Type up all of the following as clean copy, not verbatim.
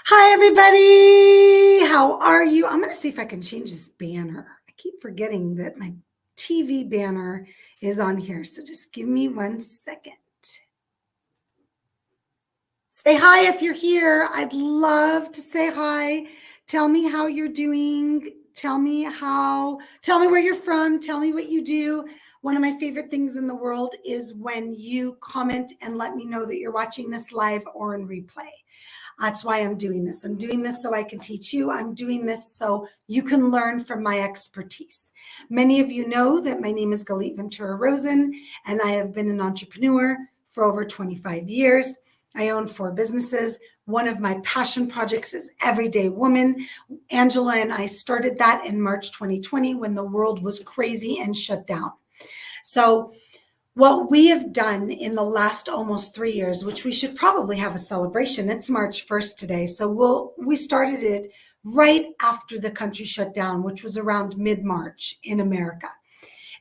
Hi, everybody. How are you? I'm going to see if I can change this banner. I keep forgetting that my TV banner is on here. So just give me 1 second. Say hi if you're here. I'd love to say hi. Tell me how you're doing. Tell me where you're from. Tell me what you do. One of my favorite things in the world is when you comment and let me know that you're watching this live or in replay. That's why I'm doing this. I'm doing this so I can teach you. I'm doing this so you can learn from my expertise. Many of you know that my name is Galit Ventura Rosen, and I have been an entrepreneur for over 25 years. I own 4 businesses. One of my passion projects is Everyday Woman. Angela and I started that in March 2020 when the world was crazy and shut down. So what we have done in the last almost 3 years, which we should probably have a celebration. It's March 1st today. So we started it right after the country shut down, which was around mid-March in America.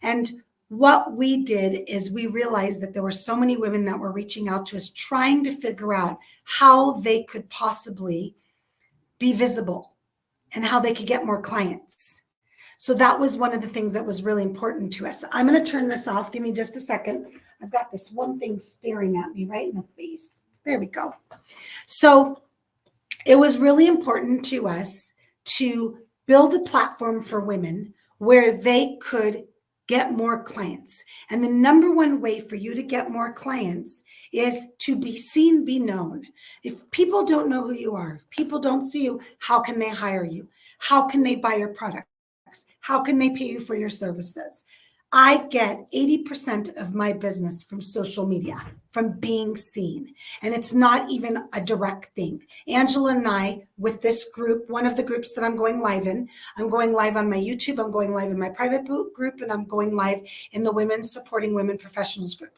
And what we did is we realized that there were so many women that were reaching out to us trying to figure out how they could possibly be visible and how they could get more clients. So that was one of the things that was really important to us. I'm going to turn this off. Give me just a second. I've got this one thing staring at me right in the face. There we go. So it was really important to us to build a platform for women where they could get more clients. And the number one way for you to get more clients is to be seen, be known. If people don't know who you are, if people don't see you, how can they hire you? How can they buy your product? How can they pay you for your services? I get 80% of my business from social media, from being seen. And it's not even a direct thing. Angela and I, with this group, one of the groups that I'm going live in, I'm going live on my YouTube, I'm going live in my private group, and I'm going live in the Women Supporting Women Professionals group.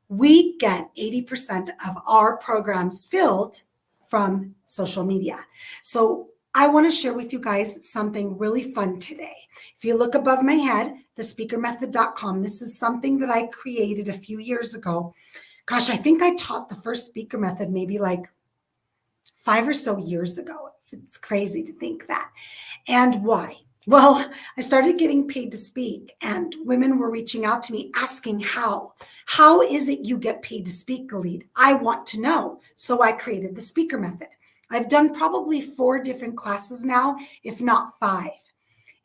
We get 80% of our programs filled from social media. So I want to share with you guys something really fun today. If you look above my head, thespeakermethod.com, this is something that I created a few years ago. Gosh, I think I taught the first speaker method maybe like 5 or so years ago. It's crazy to think that. And why? Well, I started getting paid to speak, and women were reaching out to me asking how. How is it you get paid to speak, Galit? I want to know. So I created the speaker method. I've done probably 4 different classes now, if not 5.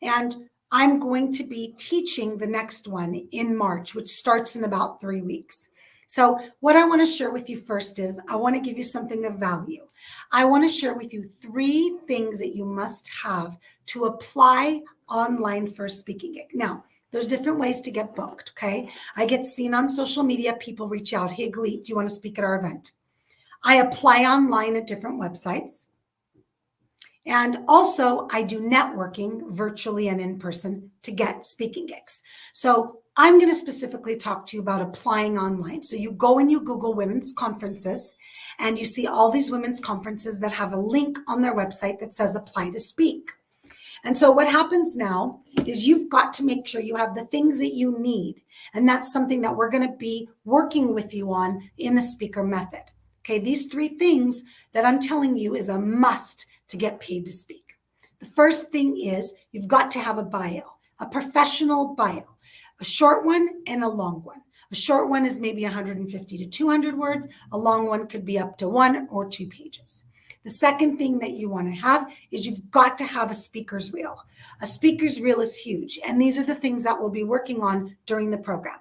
And I'm going to be teaching the next one in March, which starts in about 3 weeks. So what I want to share with you first is I want to give you something of value. I want to share with you 3 things that you must have to apply online for a speaking gig. Now, there's different ways to get booked, okay? I get seen on social media. People reach out, hey, Galit, do you want to speak at our event? I apply online at different websites. And also, I do networking virtually and in person to get speaking gigs. So I'm going to specifically talk to you about applying online. So you go and you Google women's conferences, and you see all these women's conferences that have a link on their website that says apply to speak. And so what happens now is you've got to make sure you have the things that you need. And that's something that we're going to be working with you on in the speaker method. Okay, these 3 things that I'm telling you is a must to get paid to speak. The first thing is you've got to have a bio, a professional bio, a short one and a long one. A short one is maybe 150 to 200 words. A long one could be up to 1 or 2 pages. The second thing that you want to have is you've got to have a speaker's reel. A speaker's reel is huge, and these are the things that we'll be working on during the program.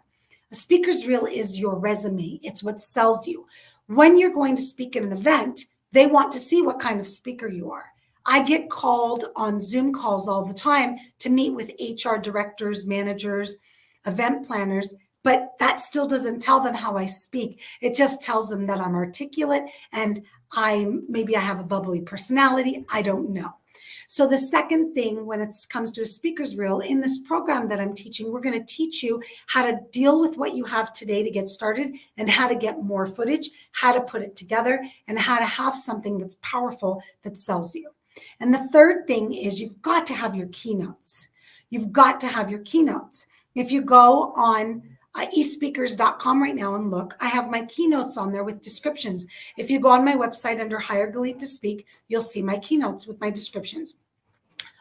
A speaker's reel is your resume. It's what sells you. When you're going to speak at an event, they want to see what kind of speaker you are. I get called on Zoom calls all the time to meet with HR directors, managers, event planners, but that still doesn't tell them how I speak. It just tells them that I'm articulate and maybe I have a bubbly personality. I don't know. So the second thing when it comes to a speaker's reel, in this program that I'm teaching, we're going to teach you how to deal with what you have today to get started and how to get more footage, how to put it together, and how to have something that's powerful that sells you. And the third thing is you've got to have your keynotes. You've got to have your keynotes. If you go on eSpeakers.com right now and look. I have my keynotes on there with descriptions. If you go on my website under Hire Galit to Speak, you'll see my keynotes with my descriptions.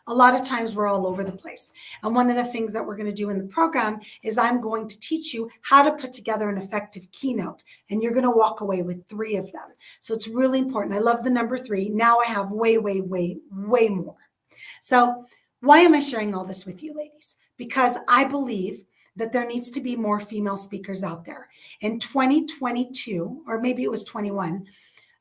A lot of times we're all over the place. And one of the things that we're going to do in the program is I'm going to teach you how to put together an effective keynote. And you're going to walk away with 3 of them. So it's really important. I love the number 3. Now I have way more. So why am I sharing all this with you, ladies? Because I believe that there needs to be more female speakers out there. In 2022, or maybe it was 21,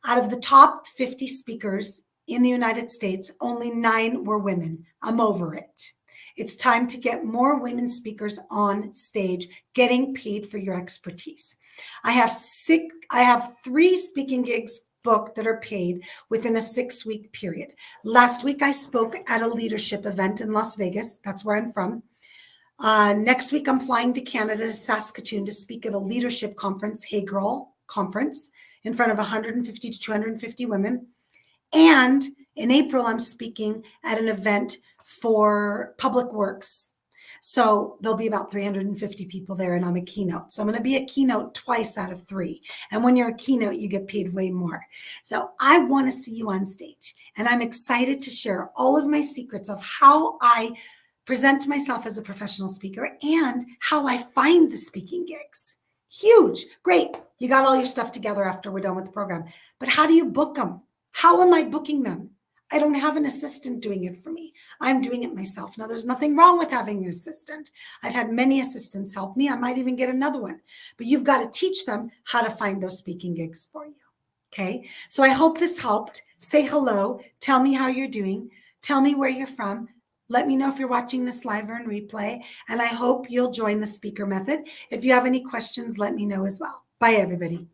out of the top 50 speakers in the United States, only 9 were women. I'm over it. It's time to get more women speakers on stage, getting paid for your expertise. I have 3 speaking gigs booked that are paid within a 6-week period. Last week, I spoke at a leadership event in Las Vegas. That's where I'm from. Next week, I'm flying to Canada, to Saskatoon, to speak at a leadership conference, Hey Girl Conference, in front of 150 to 250 women. And in April, I'm speaking at an event for Public Works. So there'll be about 350 people there, and I'm a keynote. So I'm going to be a keynote twice out of 3. And when you're a keynote, you get paid way more. So I want to see you on stage. And I'm excited to share all of my secrets of how I present myself as a professional speaker and how I find the speaking gigs. Huge. Great. You got all your stuff together after we're done with the program. But how do you book them? How am I booking them? I don't have an assistant doing it for me. I'm doing it myself. Now, there's nothing wrong with having an assistant. I've had many assistants help me. I might even get another one. But you've got to teach them how to find those speaking gigs for you. Okay? So I hope this helped. Say hello. Tell me how you're doing. Tell me where you're from. Let me know if you're watching this live or in replay. And I hope you'll join the speaker method. If you have any questions, let me know as well. Bye, everybody.